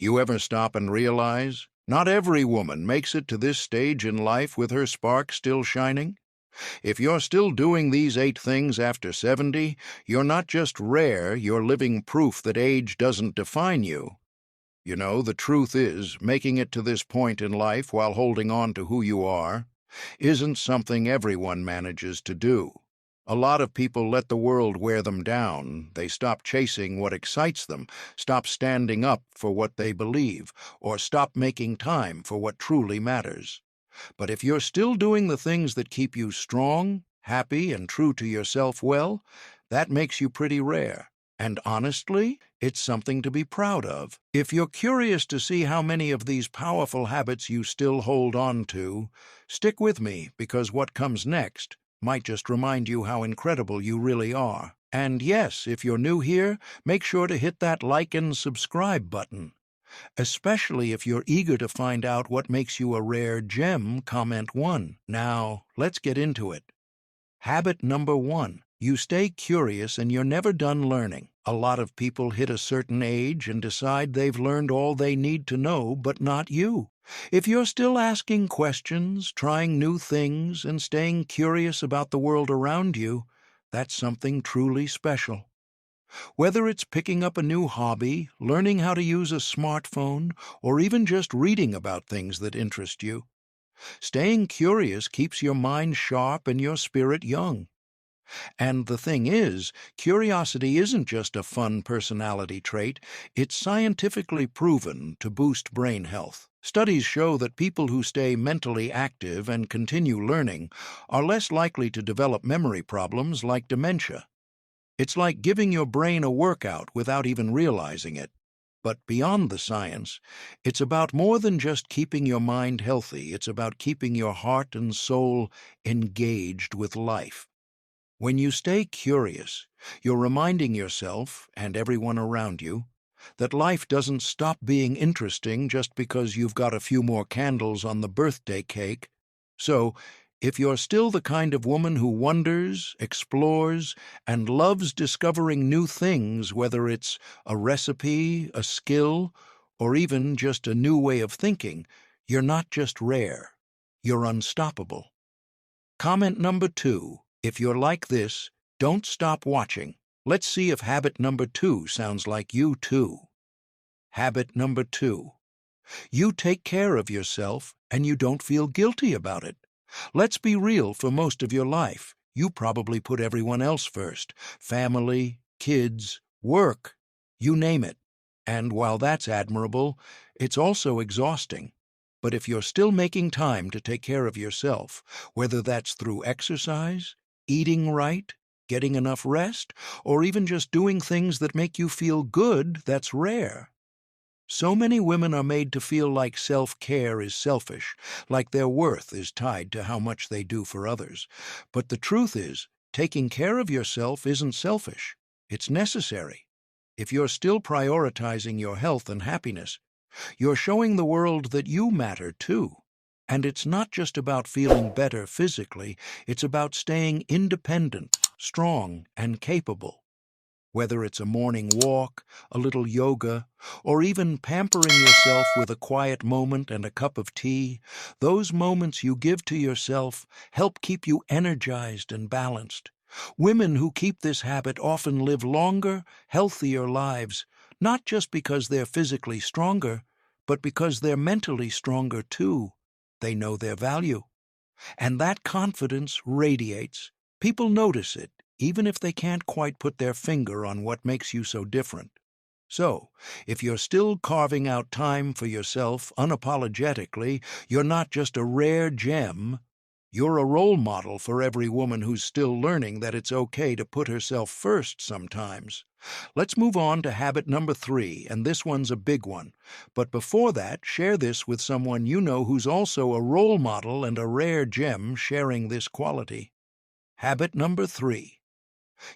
You ever stop and realize not every woman makes it to this stage in life with her spark still shining? If you're still doing these 8 things after 70, you're not just rare, you're living proof that age doesn't define you. You know, the truth is, making it to this point in life while holding on to who you are isn't something everyone manages to do. A lot of people let the world wear them down. They stop chasing what excites them, stop standing up for what they believe, or stop making time for what truly matters. But if you're still doing the things that keep you strong, happy, and true to yourself, well, that makes you pretty rare. And honestly, it's something to be proud of. If you're curious to see how many of these powerful habits you still hold on to, stick with me, because what comes next might just remind you how incredible you really are. And yes, if you're new here, make sure to hit that like and subscribe button. Especially if you're eager to find out what makes you a rare gem, comment 1. Now, let's get into it. Habit number 1. You stay curious and you're never done learning. A lot of people hit a certain age and decide they've learned all they need to know, but not you. If you're still asking questions, trying new things, and staying curious about the world around you, that's something truly special. Whether it's picking up a new hobby, learning how to use a smartphone, or even just reading about things that interest you, staying curious keeps your mind sharp and your spirit young. And the thing is, curiosity isn't just a fun personality trait, it's scientifically proven to boost brain health. Studies show that people who stay mentally active and continue learning are less likely to develop memory problems like dementia. It's like giving your brain a workout without even realizing it. But beyond the science, it's about more than just keeping your mind healthy. It's about keeping your heart and soul engaged with life. When you stay curious, you're reminding yourself, and everyone around you, that life doesn't stop being interesting just because you've got a few more candles on the birthday cake. So, if you're still the kind of woman who wonders, explores, and loves discovering new things, whether it's a recipe, a skill, or even just a new way of thinking, you're not just rare, you're unstoppable. Comment number 2. If you're like this, don't stop watching. Let's see if habit number 2 sounds like you too. Habit number 2. You take care of yourself and you don't feel guilty about it. Let's be real, for most of your life, you probably put everyone else first. Family, kids, work, you name it. And while that's admirable, it's also exhausting. But if you're still making time to take care of yourself, whether that's through exercise, eating right, getting enough rest, or even just doing things that make you feel good, that's rare. So many women are made to feel like self-care is selfish, like their worth is tied to how much they do for others. But the truth is, taking care of yourself isn't selfish. It's necessary. If you're still prioritizing your health and happiness, you're showing the world that you matter too. And it's not just about feeling better physically, it's about staying independent, strong, and capable. Whether it's a morning walk, a little yoga, or even pampering yourself with a quiet moment and a cup of tea, those moments you give to yourself help keep you energized and balanced. Women who keep this habit often live longer, healthier lives, not just because they're physically stronger, but because they're mentally stronger too. They know their value. And that confidence radiates. People notice it, even if they can't quite put their finger on what makes you so different. So, if you're still carving out time for yourself unapologetically, you're not just a rare gem, you're a role model for every woman who's still learning that it's okay to put herself first sometimes. Let's move on to habit number 3, and this one's a big one. But before that, share this with someone you know who's also a role model and a rare gem sharing this quality. Habit number 3.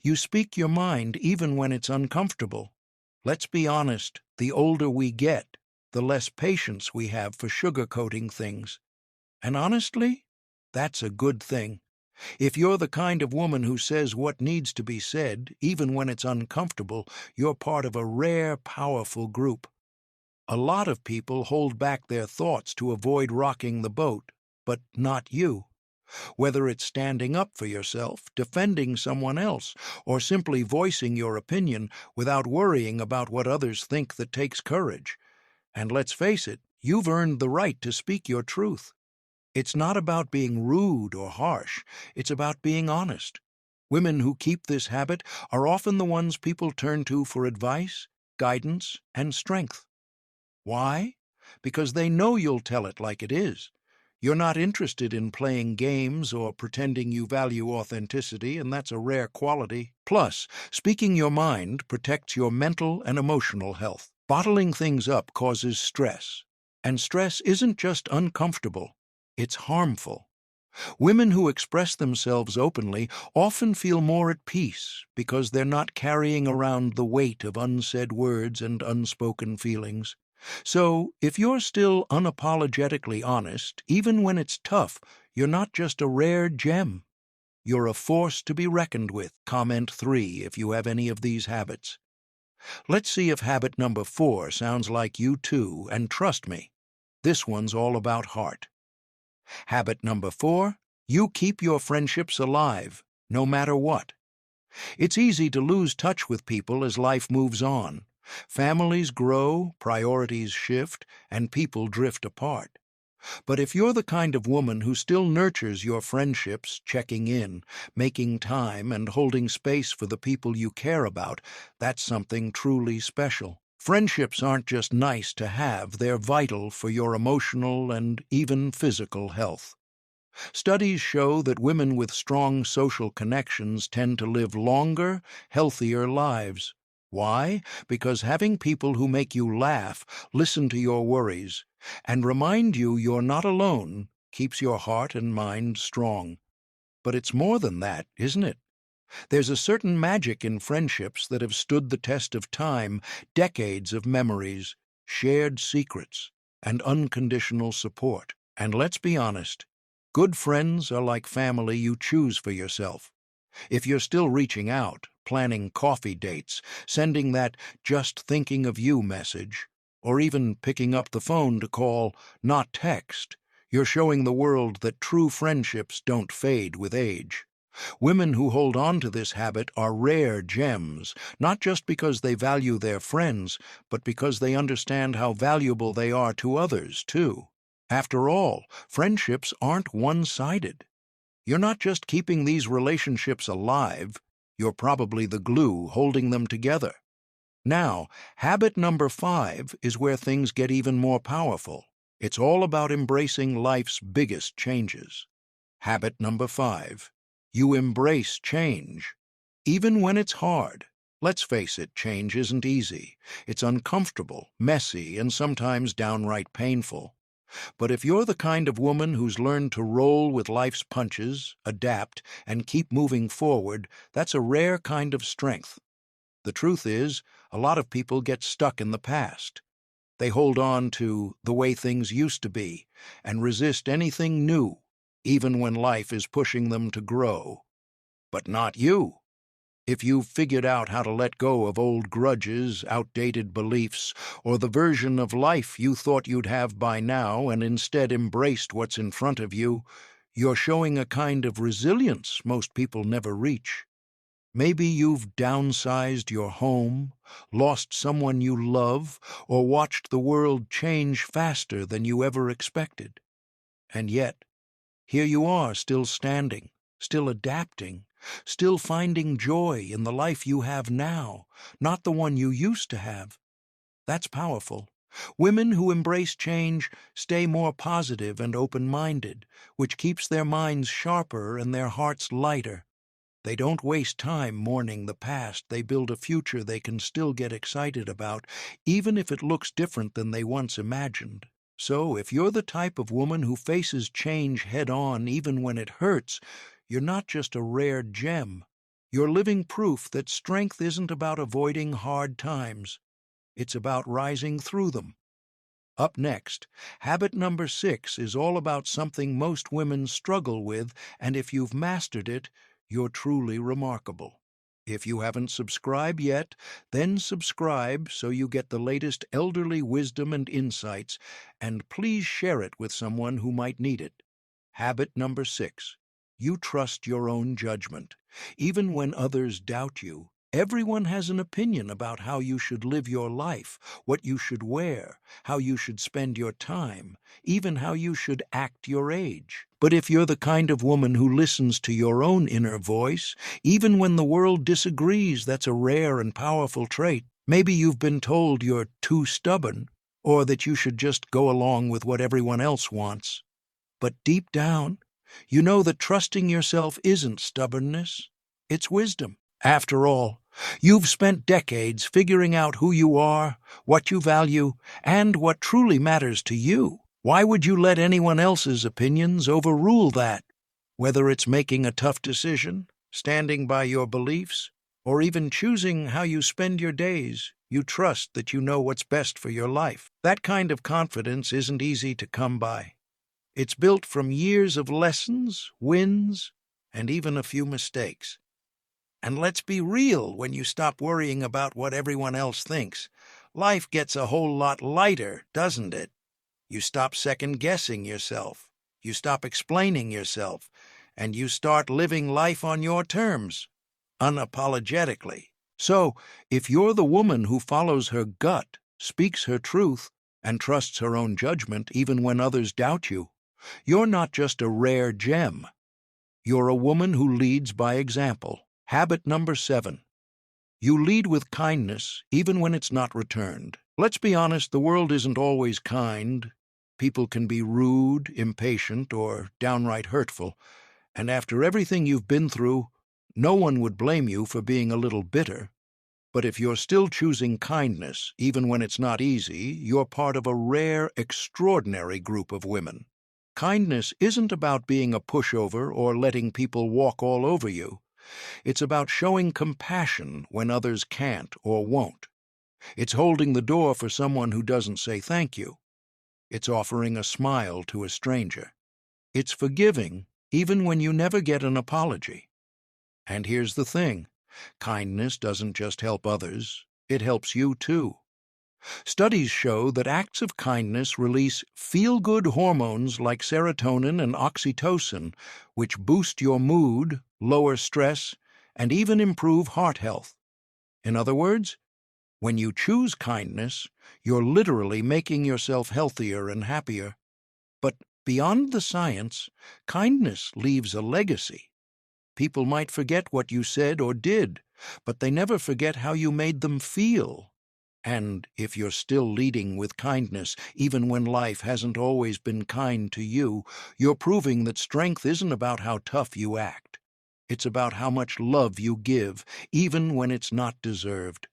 You speak your mind even when it's uncomfortable. Let's be honest, the older we get, the less patience we have for sugarcoating things. And honestly, that's a good thing. If you're the kind of woman who says what needs to be said, even when it's uncomfortable, you're part of a rare, powerful group. A lot of people hold back their thoughts to avoid rocking the boat, but not you. Whether it's standing up for yourself, defending someone else, or simply voicing your opinion without worrying about what others think, that takes courage. And let's face it, you've earned the right to speak your truth. It's not about being rude or harsh, it's about being honest. Women who keep this habit are often the ones people turn to for advice, guidance, and strength. Why? Because they know you'll tell it like it is. You're not interested in playing games or pretending you value authenticity, and that's a rare quality. Plus, speaking your mind protects your mental and emotional health. Bottling things up causes stress, and stress isn't just uncomfortable, it's harmful. Women who express themselves openly often feel more at peace because they're not carrying around the weight of unsaid words and unspoken feelings. So, if you're still unapologetically honest, even when it's tough, you're not just a rare gem. You're a force to be reckoned with. Comment 3 if you have any of these habits. Let's see if habit number 4 sounds like you too, and trust me, this one's all about heart. Habit number 4, you keep your friendships alive, no matter what. It's easy to lose touch with people as life moves on. Families grow, priorities shift, and people drift apart. But if you're the kind of woman who still nurtures your friendships, checking in, making time, and holding space for the people you care about, that's something truly special. Friendships aren't just nice to have, they're vital for your emotional and even physical health. Studies show that women with strong social connections tend to live longer, healthier lives. Why? Because having people who make you laugh, listen to your worries, and remind you you're not alone keeps your heart and mind strong. But it's more than that, isn't it? There's a certain magic in friendships that have stood the test of time, decades of memories, shared secrets, and unconditional support. And let's be honest, good friends are like family you choose for yourself. If you're still reaching out, planning coffee dates, sending that "just thinking of you" message, or even picking up the phone to call, not text, you're showing the world that true friendships don't fade with age. Women who hold on to this habit are rare gems, not just because they value their friends, but because they understand how valuable they are to others, too. After all, friendships aren't one-sided. You're not just keeping these relationships alive, you're probably the glue holding them together. Now, habit number 5 is where things get even more powerful. It's all about embracing life's biggest changes. Habit number 5. You embrace change. Even when it's hard. Let's face it, change isn't easy. It's uncomfortable, messy, and sometimes downright painful. But if you're the kind of woman who's learned to roll with life's punches, adapt, and keep moving forward, that's a rare kind of strength. The truth is, a lot of people get stuck in the past. They hold on to the way things used to be and resist anything new, even when life is pushing them to grow. But not you. If you've figured out how to let go of old grudges, outdated beliefs, or the version of life you thought you'd have by now and instead embraced what's in front of you, you're showing a kind of resilience most people never reach. Maybe you've downsized your home, lost someone you love, or watched the world change faster than you ever expected. And yet, here you are, still standing, still adapting, still finding joy in the life you have now, not the one you used to have. That's powerful. Women who embrace change stay more positive and open-minded, which keeps their minds sharper and their hearts lighter. They don't waste time mourning the past. They build a future they can still get excited about, even if it looks different than they once imagined. So, if you're the type of woman who faces change head-on even when it hurts, you're not just a rare gem. You're living proof that strength isn't about avoiding hard times. It's about rising through them. Up next, habit number 6 is all about something most women struggle with, and if you've mastered it, you're truly remarkable. If you haven't subscribed yet, then subscribe so you get the latest elderly wisdom and insights, and please share it with someone who might need it. Habit number 6. You trust your own judgment. Even when others doubt you, everyone has an opinion about how you should live your life, what you should wear, how you should spend your time, even how you should act your age. But if you're the kind of woman who listens to your own inner voice, even when the world disagrees, that's a rare and powerful trait. Maybe you've been told you're too stubborn, or that you should just go along with what everyone else wants. But deep down, you know that trusting yourself isn't stubbornness, it's wisdom. After all, you've spent decades figuring out who you are, what you value, and what truly matters to you. Why would you let anyone else's opinions overrule that? Whether it's making a tough decision, standing by your beliefs, or even choosing how you spend your days, you trust that you know what's best for your life. That kind of confidence isn't easy to come by. It's built from years of lessons, wins, and even a few mistakes. And let's be real, when you stop worrying about what everyone else thinks, life gets a whole lot lighter, doesn't it? You stop second-guessing yourself, you stop explaining yourself, and you start living life on your terms, unapologetically. So, if you're the woman who follows her gut, speaks her truth, and trusts her own judgment even when others doubt you, you're not just a rare gem. You're a woman who leads by example. Habit number 7. You lead with kindness even when it's not returned. Let's be honest, the world isn't always kind. People can be rude, impatient, or downright hurtful. And after everything you've been through, no one would blame you for being a little bitter. But if you're still choosing kindness, even when it's not easy, you're part of a rare, extraordinary group of women. Kindness isn't about being a pushover or letting people walk all over you. It's about showing compassion when others can't or won't. It's holding the door for someone who doesn't say thank you. It's offering a smile to a stranger. It's forgiving even when you never get an apology. And here's the thing, kindness doesn't just help others, it helps you too. Studies show that acts of kindness release feel-good hormones like serotonin and oxytocin, which boost your mood, lower stress, and even improve heart health. In other words, when you choose kindness, you're literally making yourself healthier and happier. But beyond the science, kindness leaves a legacy. People might forget what you said or did, but they never forget how you made them feel. And if you're still leading with kindness, even when life hasn't always been kind to you, you're proving that strength isn't about how tough you act. It's about how much love you give, even when it's not deserved.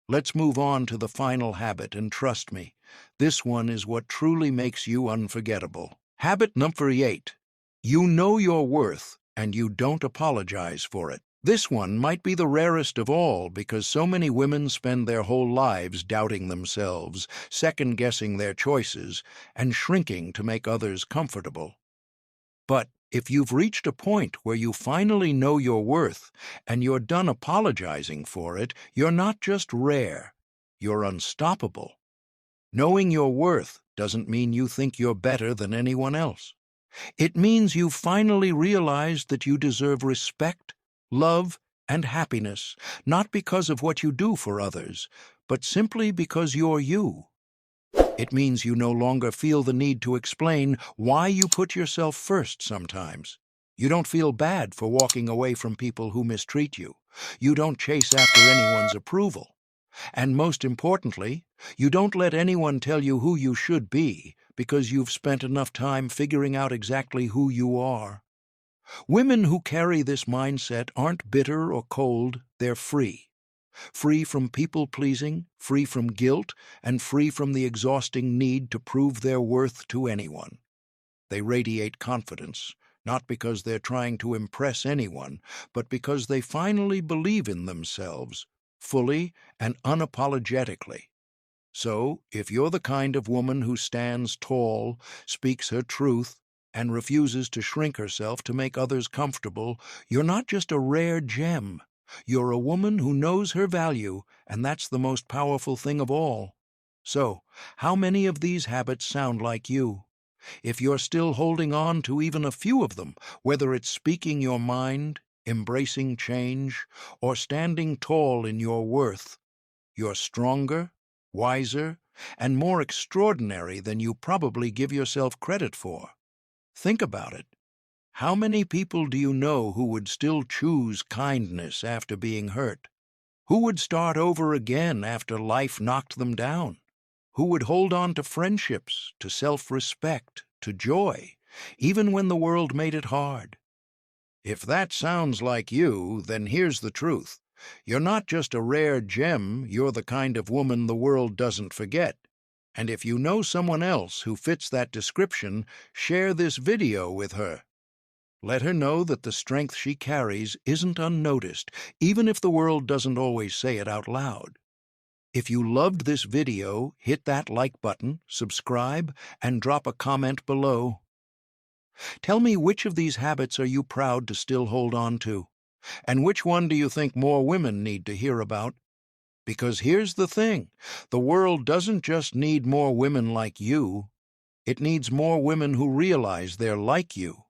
Let's move on to the final habit, and trust me, this one is what truly makes you unforgettable. Habit number 8. You know your worth, and you don't apologize for it. This one might be the rarest of all because so many women spend their whole lives doubting themselves, second-guessing their choices, and shrinking to make others comfortable. But if you've reached a point where you finally know your worth and you're done apologizing for it, you're not just rare, you're unstoppable. Knowing your worth doesn't mean you think you're better than anyone else. It means you've finally realized that you deserve respect, love, and happiness, not because of what you do for others, but simply because you're you. It means you no longer feel the need to explain why you put yourself first sometimes. You don't feel bad for walking away from people who mistreat you. You don't chase after anyone's approval. And most importantly, you don't let anyone tell you who you should be because you've spent enough time figuring out exactly who you are. Women who carry this mindset aren't bitter or cold, they're free. Free from people-pleasing, free from guilt, and free from the exhausting need to prove their worth to anyone. They radiate confidence, not because they're trying to impress anyone, but because they finally believe in themselves, fully and unapologetically. So, if you're the kind of woman who stands tall, speaks her truth, and refuses to shrink herself to make others comfortable, you're not just a rare gem, You're a woman who knows her value, and that's the most powerful thing of all. So, how many of these habits sound like you? If you're still holding on to even a few of them, whether it's speaking your mind, embracing change, or standing tall in your worth, you're stronger, wiser, and more extraordinary than you probably give yourself credit for. Think about it. How many people do you know who would still choose kindness after being hurt? Who would start over again after life knocked them down? Who would hold on to friendships, to self-respect, to joy, even when the world made it hard? If that sounds like you, then here's the truth. You're not just a rare gem, you're the kind of woman the world doesn't forget. And if you know someone else who fits that description, share this video with her. Let her know that the strength she carries isn't unnoticed, even if the world doesn't always say it out loud. If you loved this video, hit that like button, subscribe, and drop a comment below. Tell me, which of these habits are you proud to still hold on to? And which one do you think more women need to hear about? Because here's the thing, the world doesn't just need more women like you, it needs more women who realize they're like you.